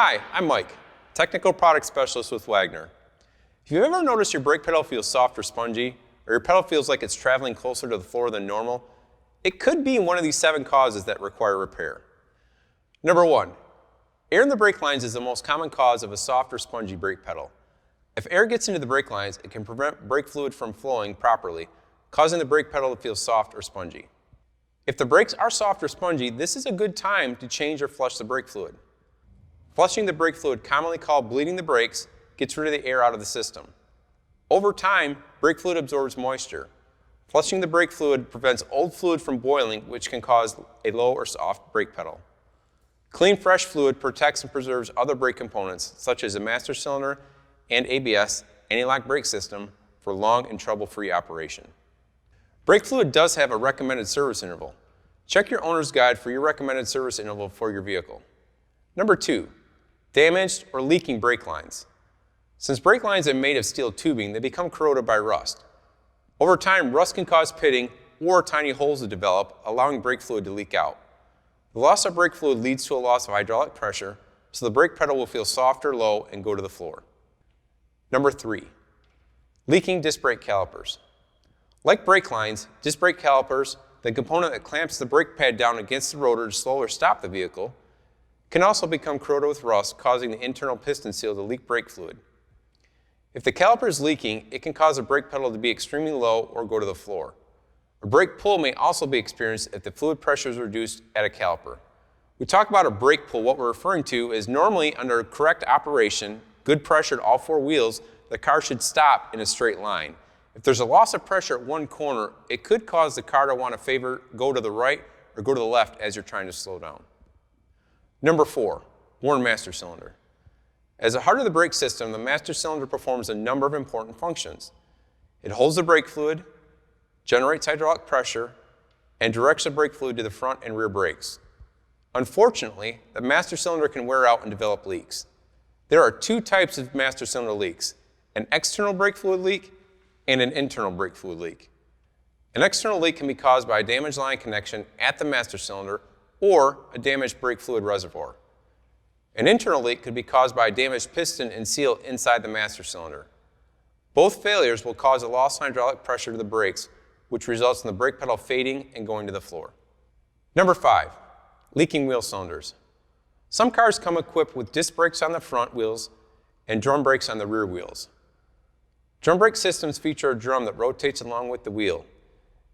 Hi, I'm Mike, Technical Product Specialist with Wagner. If you've ever noticed your brake pedal feels soft or spongy, or your pedal feels like it's traveling closer to the floor than normal, it could be one of these 7 causes that require repair. Number 1, air in the brake lines is the most common cause of a soft or spongy brake pedal. If air gets into the brake lines, it can prevent brake fluid from flowing properly, causing the brake pedal to feel soft or spongy. If the brakes are soft or spongy, this is a good time to change or flush the brake fluid. Flushing the brake fluid, commonly called bleeding the brakes, gets rid of the air out of the system. Over time, brake fluid absorbs moisture. Flushing the brake fluid prevents old fluid from boiling, which can cause a low or soft brake pedal. Clean, fresh fluid protects and preserves other brake components, such as the master cylinder and ABS, anti-lock brake system, for long and trouble-free operation. Brake fluid does have a recommended service interval. Check your owner's guide for your recommended service interval for your vehicle. Number 2, damaged or leaking brake lines. Since brake lines are made of steel tubing, they become corroded by rust. Over time, rust can cause pitting or tiny holes to develop, allowing brake fluid to leak out. The loss of brake fluid leads to a loss of hydraulic pressure, so the brake pedal will feel soft or low and go to the floor. Number 3, leaking disc brake calipers. Like brake lines, disc brake calipers, the component that clamps the brake pad down against the rotor to slow or stop the vehicle, can also become corroded with rust, causing the internal piston seal to leak brake fluid. If the caliper is leaking, it can cause the brake pedal to be extremely low or go to the floor. A brake pull may also be experienced if the fluid pressure is reduced at a caliper. We talk about a brake pull, what we're referring to is normally under correct operation, good pressure at all 4 wheels, the car should stop in a straight line. If there's a loss of pressure at one corner, it could cause the car to want to go to the right or go to the left as you're trying to slow down. Number 4, worn master cylinder. As the heart of the brake system, the master cylinder performs a number of important functions. It holds the brake fluid, generates hydraulic pressure, and directs the brake fluid to the front and rear brakes. Unfortunately, the master cylinder can wear out and develop leaks. There are 2 types of master cylinder leaks, an external brake fluid leak and an internal brake fluid leak. An external leak can be caused by a damaged line connection at the master cylinder or a damaged brake fluid reservoir. An internal leak could be caused by a damaged piston and seal inside the master cylinder. Both failures will cause a loss of hydraulic pressure to the brakes, which results in the brake pedal fading and going to the floor. Number 5, leaking wheel cylinders. Some cars come equipped with disc brakes on the front wheels and drum brakes on the rear wheels. Drum brake systems feature a drum that rotates along with the wheel.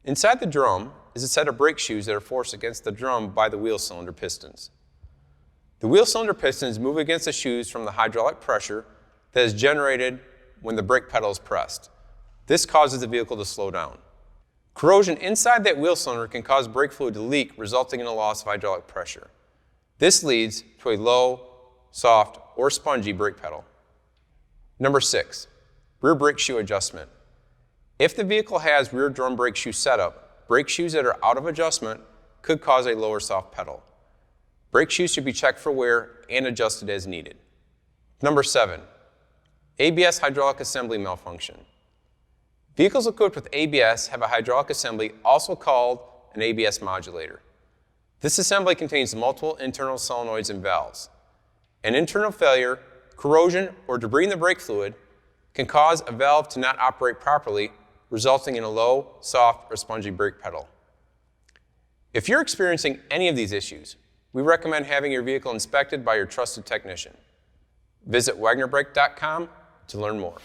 Inside the drum is a set of brake shoes that are forced against the drum by the wheel cylinder pistons. The wheel cylinder pistons move against the shoes from the hydraulic pressure that is generated when the brake pedal is pressed. This causes the vehicle to slow down. Corrosion inside that wheel cylinder can cause brake fluid to leak, resulting in a loss of hydraulic pressure. This leads to a low, soft, or spongy brake pedal. Number 6, rear brake shoe adjustment. If the vehicle has rear drum brake shoe setup, brake shoes that are out of adjustment could cause a lower soft pedal. Brake shoes should be checked for wear and adjusted as needed. Number 7, ABS hydraulic assembly malfunction. Vehicles equipped with ABS have a hydraulic assembly, also called an ABS modulator. This assembly contains multiple internal solenoids and valves. An internal failure, corrosion, or debris in the brake fluid can cause a valve to not operate properly, resulting in a low, soft, or spongy brake pedal. If you're experiencing any of these issues, we recommend having your vehicle inspected by your trusted technician. Visit wagnerbrake.com to learn more.